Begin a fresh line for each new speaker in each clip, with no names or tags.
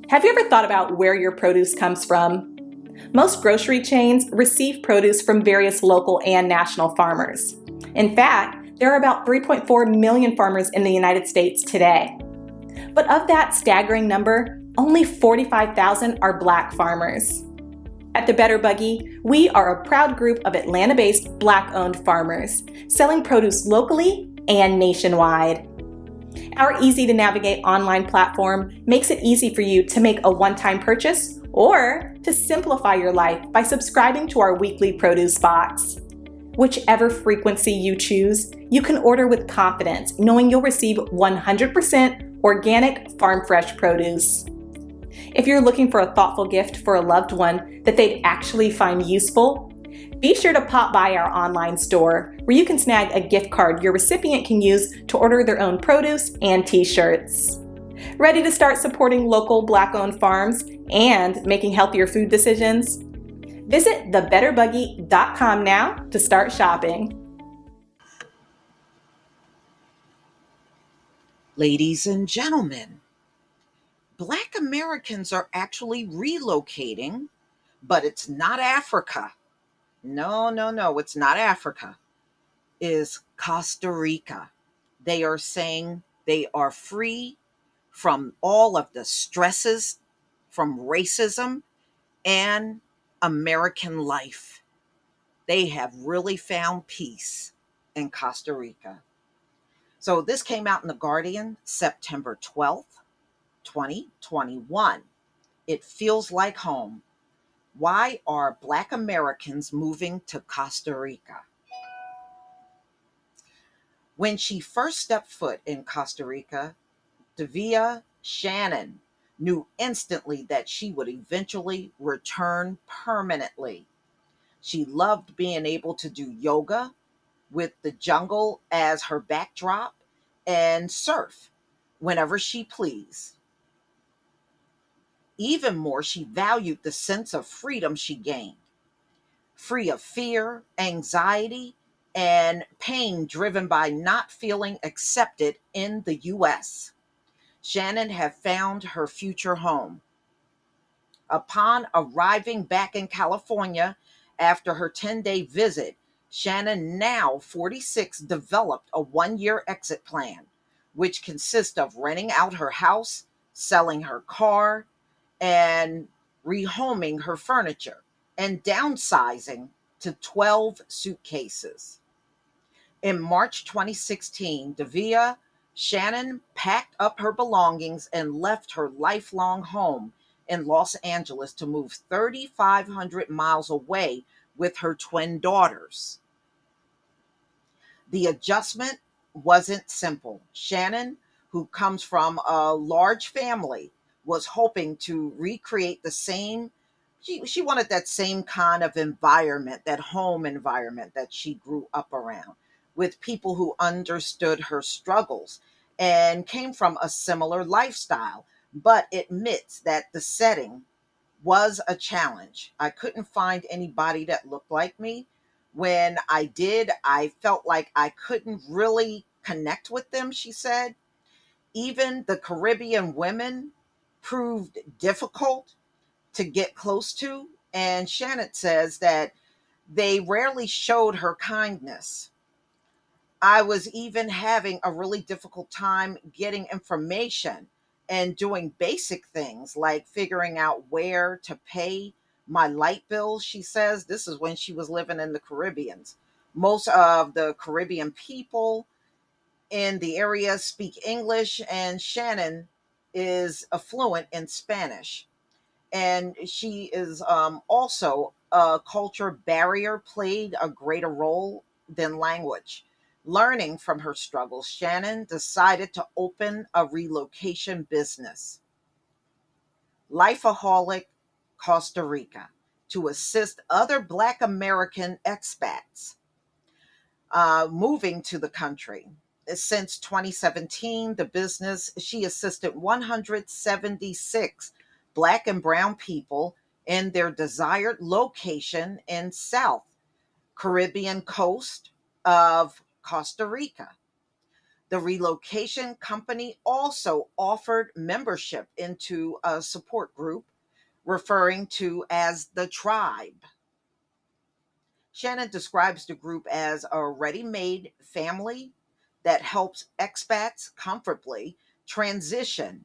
Have you ever thought about where your produce comes from? Most grocery chains receive produce from various local and national farmers. In fact, there are about 3.4 million farmers in the United States today. But of that staggering number, only 45,000 are Black farmers. At the Better Buggy, we are a proud group of Atlanta-based Black-owned farmers, selling produce locally and nationwide. Our easy-to-navigate online platform makes it easy for you to make a one-time purchase or to simplify your life by subscribing to our weekly produce box. Whichever frequency you choose, you can order with confidence, knowing you'll receive 100% organic farm-fresh produce. If you're looking for a thoughtful gift for a loved one that they'd actually find useful, be sure to pop by our online store where you can snag a gift card your recipient can use to order their own produce and t-shirts. Ready to start supporting local Black-owned farms and making healthier food decisions? Visit thebetterbuggy.com now to start shopping.
Ladies and gentlemen, Black Americans are actually relocating, but it's not Africa. No, no, no, it's not Africa. It's Costa Rica. They are saying they are free from all of the stresses from racism and American life. They have really found peace in Costa Rica. So this came out in The Guardian September 12th, 2021. It feels like home. Why are Black Americans moving to Costa Rica? When she first stepped foot in Costa Rica, Davia Shannon knew instantly that she would eventually return permanently. She loved being able to do yoga with the jungle as her backdrop and surf whenever she pleased. Even more, she valued the sense of freedom she gained, free of fear, anxiety, and pain driven by not feeling accepted in the US. Shannon had found her future home. Upon arriving back in California after her 10-day visit, Shannon, now 46, developed a 1-year exit plan, which consists of renting out her house, selling her car, and rehoming her furniture, and downsizing to 12 suitcases. In March 2016, Davia Shannon packed up her belongings and left her lifelong home in Los Angeles to move 3,500 miles away with her twin daughters. The adjustment wasn't simple. Shannon, who comes from a large family, was hoping to recreate the same. She wanted that same kind of environment, that home environment that she grew up around, with people who understood her struggles and came from a similar lifestyle, but admits that the setting was a challenge. I couldn't find anybody that looked like me. When I did, I felt like I couldn't really connect with them, she said. Even the Caribbean women proved difficult to get close to. And Shannon says that they rarely showed her kindness. I was even having a really difficult time getting information and doing basic things like figuring out where to pay my light bills. She says this is when she was living in the Caribbeans. Most of the Caribbean people in the area speak English, and Shannon is fluent in Spanish. And she is also a culture barrier played a greater role than language. Learning from her struggles, Shannon decided to open a relocation business, Lifeaholic Costa Rica, to assist other Black American expats moving to the country. Since 2017, the business, she assisted 176 Black and Brown people in their desired location in South Caribbean coast of Costa Rica. The relocation company also offered membership into a support group referring to as the tribe. Shannon describes the group as a ready made family that helps expats comfortably transition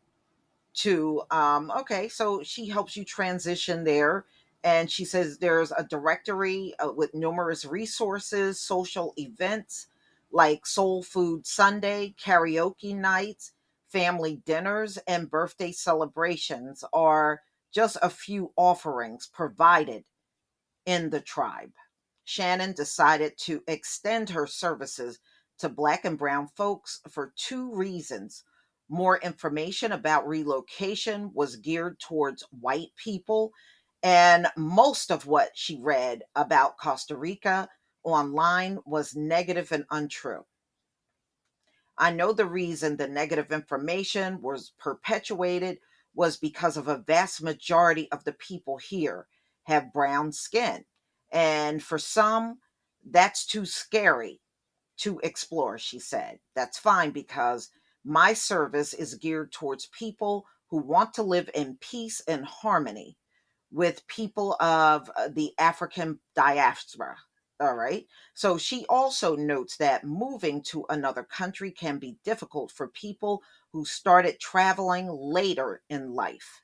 to okay, so she helps you transition there. And she says there's a directory with numerous resources, social events like Soul Food Sunday, karaoke nights, family dinners, and birthday celebrations are just a few offerings provided in the tribe. Shannon decided to extend her services to Black and Brown folks for two reasons. More information about relocation was geared towards white people, and most of what she read about Costa Rica online was negative and untrue. I know the reason the negative information was perpetuated was because of a vast majority of the people here have brown skin. And for some, that's too scary to explore, she said. That's fine because my service is geared towards people who want to live in peace and harmony with people of the African diaspora. All right. So she also notes that moving to another country can be difficult for people who started traveling later in life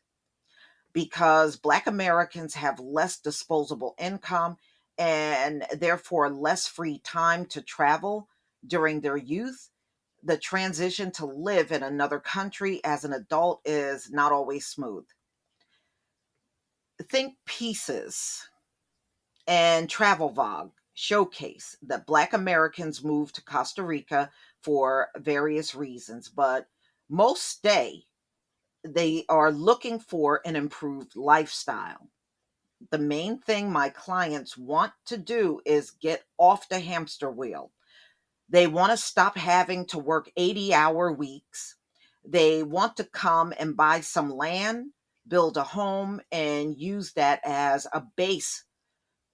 because Black Americans have less disposable income and therefore less free time to travel during their youth. The transition to live in another country as an adult is not always smooth. Think Pieces and Travel Vogue showcase that Black Americans move to Costa Rica for various reasons, but most stay. They are looking for an improved lifestyle. The main thing my clients want to do is get off the hamster wheel. They want to stop having to work 80-hour weeks. They want to come and buy some land, build a home, and use that as a base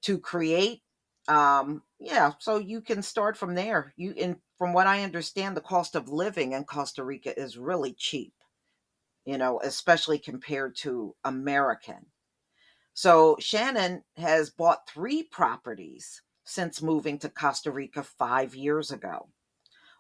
to create. Yeah, so you can start from there. You and from what I understand, the cost of living in Costa Rica is really cheap, especially compared to American. So Shannon has bought three properties since moving to Costa Rica 5 years ago.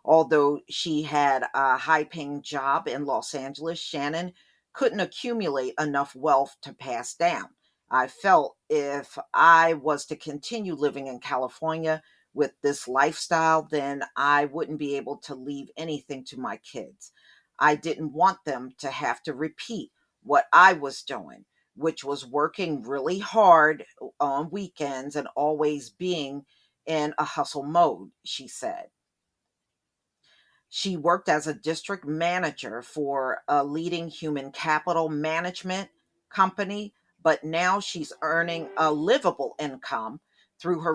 Although she had a high paying job in Los Angeles, Shannon couldn't accumulate enough wealth to pass down. I felt if I was to continue living in California with this lifestyle, then I wouldn't be able to leave anything to my kids. I didn't want them to have to repeat what I was doing, which was working really hard on weekends and always being in a hustle mode, she said. She worked as a district manager for a leading human capital management company, but now she's earning a livable income through her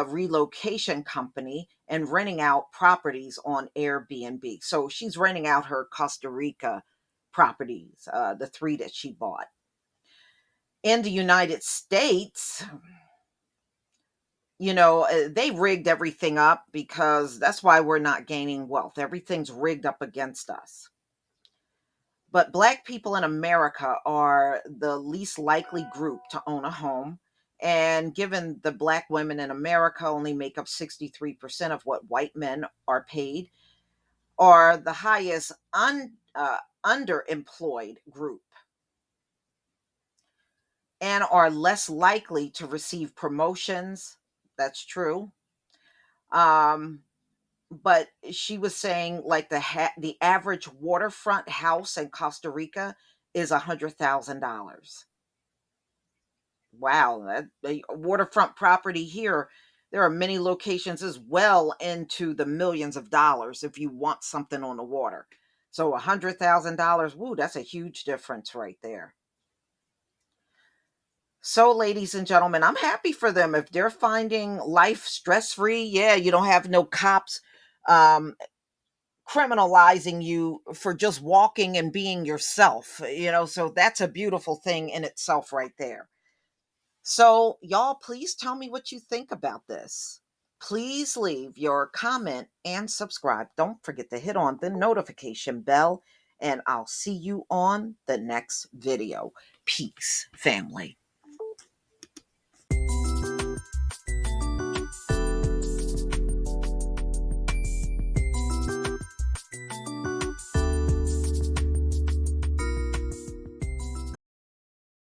relocation company and renting out properties on Airbnb. So she's renting out her Costa Rica properties, the three that she bought. In the United States, they rigged everything up because that's why we're not gaining wealth. Everything's rigged up against us. But Black people in America are the least likely group to own a home. And given the Black women in America only make up 63% of what white men are paid, are the highest underemployed group and are less likely to receive promotions. That's true. Um, but she was saying like the average waterfront house in Costa Rica is $100,000. Wow, that the waterfront property here, there are many locations as well into the millions of dollars if you want something on the water. So $100,000, woo, that's a huge difference right there. So, ladies and gentlemen, I'm happy for them if they're finding life stress free. Yeah, you don't have no cops um, criminalizing you for just walking and being yourself. So that's a beautiful thing in itself, right there. So, y'all, please tell me what you think about this. Please leave your comment and subscribe. Don't forget to hit on the notification bell, and I'll see you on the next video. Peace, family.